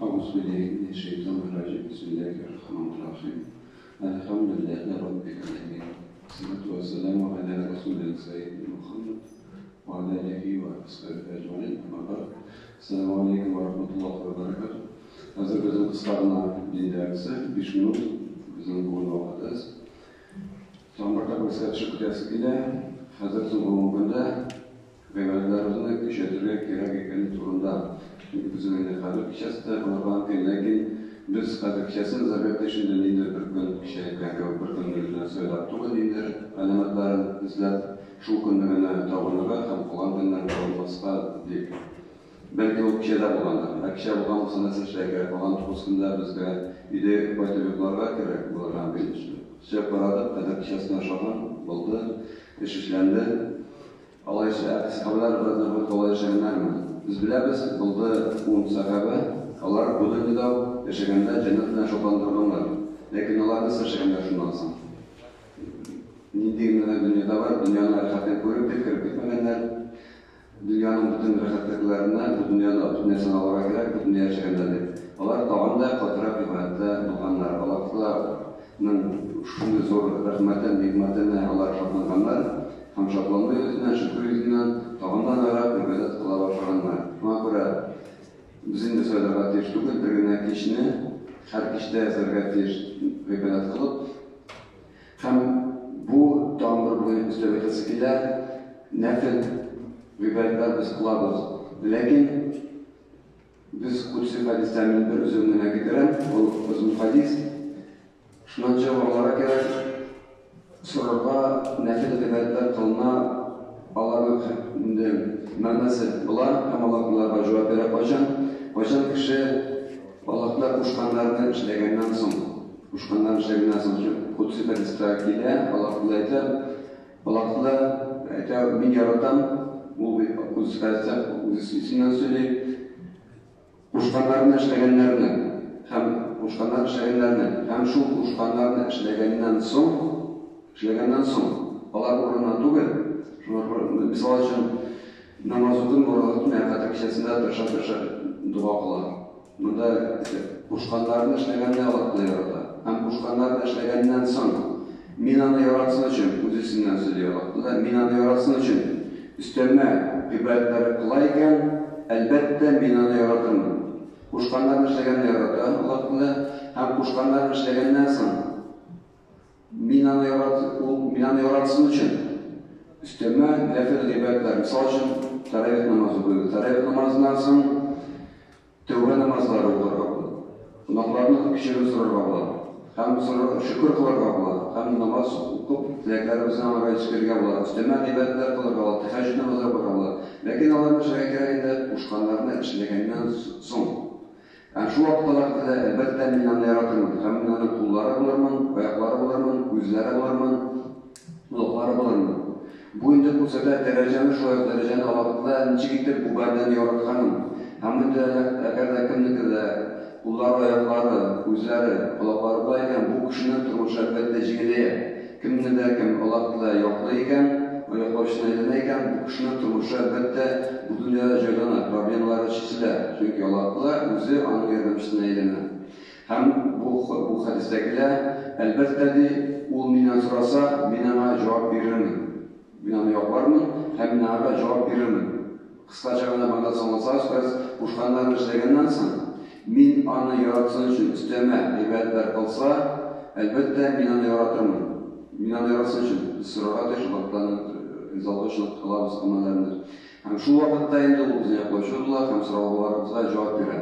أعوذ بالله من الشيطان الرجيم بسم الله الرحمن الرحيم الحمد لله رب العالمين والصلاة والسلام على رسول سيدنا محمد وعلى آله وأصحابه أجمعين أما بعد السلام عليكم ورحمة الله وبركاته. Hazır bizim kıslarına dinlerse 5 minut bizim bugün vakıdayız. Tambarda kısa çıkacağız ile hazır bizim günde Peygamberlerimizin kişilerine gerek ekeni turunda. Çünkü bizim yine kadir kişisi de onlardan lakin biz kadir kişisinin zaten şimdi neydi bir gün kişiye bir gün yüzüne söyler. Tuğun neydi alametlerin izler şu günlerine tavırlığa hem kullan günlerine olmasına deyip. Belki o kişide bulanlar. Kişi bulan bu sanatçı şey gerek olan tuğusunda bizde ide baytırlıklarga gerek bulan bilinçli. Şey parada kadir kişisine şahan buldu, işlendi. Allah için sahabeler birazdan kolay yaşayanlar mı? Biz biliriz, buldu 10 sahabe, onlar bu dünyada yaşayanlar cennetten şoklandırırlar. Lakin onlar nasıl yaşayanlar şunu alsın? Nidiyimler dünyada var, dünyanın harekatını koyup kirip gitmeyenler, dünyanın bütün harekatlıklarına, bu dünyada bütün insan olarak gerek, bu dünya yaşayanlar değil. Onlar tağında fotoğraf ibadetle bulganlar, Allah'ın şunu zor rahmetten, nikmetten Allah şoklanganlar, hem şoklanma yüzünden, şükür yüzünden, tağından öğrenip ibadet kıla başlayanlar. Buna göre bizim de söylerler diye şükür birine kişini, her kişide yazarlar diye ibadet kılıp, hem bu tamir bugün üstübetesi ile nefil ibadetler biz kılabız. Lakin biz Kudüs hadislerinin bir üzerine gidiren, o uzun hadis, şundan cevap olarak gerek, sorarga nefil ibadetler kılına Allah'ın mənası bular, hem Allah'lara cevap verip başan kişi Allah'lar kuşkanlarını işlegenden son, kuşkanlarını işlegenden son, Kudüs hadislerine Allah'lar min yaratan, bu Kudüs hadislerinin söyleyip, kuşkanlarını işlegenlerini, hem kuşkanlarını işlegenlerini, hem şu kuşkanlarını işlegenden son, Allah uğruna tuğun, misal için namazın uğralıklı meyakatı kişisinde tırşa dua kılar. Bunda kuşkanlarını işlegenle Allah'la yarada. Hem kuşkanlarını işlegenden son, minanı yaratsın için, Kudüs'ünden söylüyor Allah'la, minanı yaratsın için üstlenme ibadetleri kılayken elbette minanı yaratır mı? Kuşkanlarını işlegenle yarada Allah'la, hem kuşkanlarını işlegenden son, minanı yaratsın için üstlenme nefil ibadetler, misal için teravih namazı buyurdu. Teravih namazından sonra tövbe namazları olurlar. Günahlarını kişileri sorarlar. Hem şükür kılarlar. Hem namaz okup dileklerimizden Allah'a çıkarırlar bular. Üstlenme ibadetler kılarlar. Teheccüd namazları kılarlar. Lakin Allah'ın şeriklerinde kuşkanlarını işlegenden son. Yani şu vakıtlarda elbette minanı yaratırmın. Hem minanı kulları bulurmun, ayakları bulurmun, yüzleri bulurmun, kulakları bulurmun. Bu indi bu sefer dereceni şu dereceni Allah'la nçigittir bu benden yaratkanım. Hem de eğer de kimlikle kulları, ayakları, yüzleri, kulakları bulayken bu kişinin turmuş elbette cigileye. Kimde de kim Allah'la yokluyken, o yaklaşına edineyken bu kişinin turmuş elbette bu dünyada ceylanır, problemleri çiziler. Çünkü Allah'la yüzü anı yerlemişine edinir. Hem bu hadistekiler elbette de o minan sorasa minana cevap verir mi? Minanı yapar mı? Hem minana cevap verir mi? Kısaca bana sanılsa söz kuşkanlarını işlegenden sonra min anı yaratsın için üsteme ibadetler kılsa elbette minanı yaratır mı? Minanı yaratsın için sırada teşkilatlarının izalışını kılabız kılmalarındır. Hem şu vakitte indi bu bize yaklaşıyordular, hem sıralarımıza cevap verir.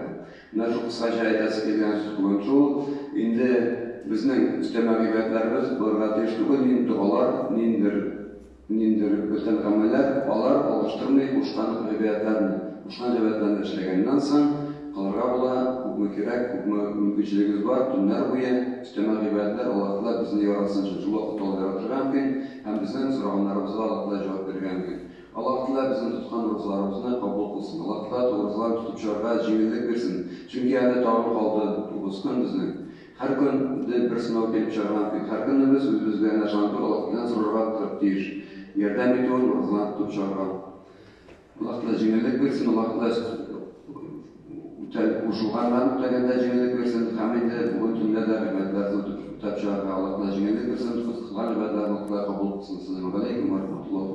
Bunlar çok kısaca ayetası gelgen söz bugün şu, indi bizning üsteme ibadetlerimiz bularga teşkilatlar, nin dualar, nindir öten ameller, onlar alıştırmayı kuşkanlık ibadetlerini işlegenden sonra kılırga bola, hükmü kerek, hükmü mümkünçiliğimiz var, tünler boyu üsteme ibadetler Allah'la bizni yaratsın için şu vakit ol yaratırgan gün, hem bizim sorağınlarımıza Allah'la cevap verirgen gün. Allah'la bizim tutkan rızlarımızını kabul kılsın, Allah'la doğrularını tutup çağırga cimrilik versin. Çünkü yani dağın kaldı 9 gün bizning. Her gün bir sınav gelip çağırgan gün, her gün biz özümüzden yaşandık Allah'tan sorarga kırıp deyir. Yerden bir doğru rızlarını tutup çağırgan. Allah'la cimrilik versin, Allah'la кушылгандан уктаганда жеңилдик берсин, һәм инде бүгүн түндө да гыйбадәтләрне утап чыгарга Аллаһка жеңилдик берсин, кылган гыйбадәтләрне Аллаһка кабул кылсын. Ассаламу алейкум ва рахматуллаhi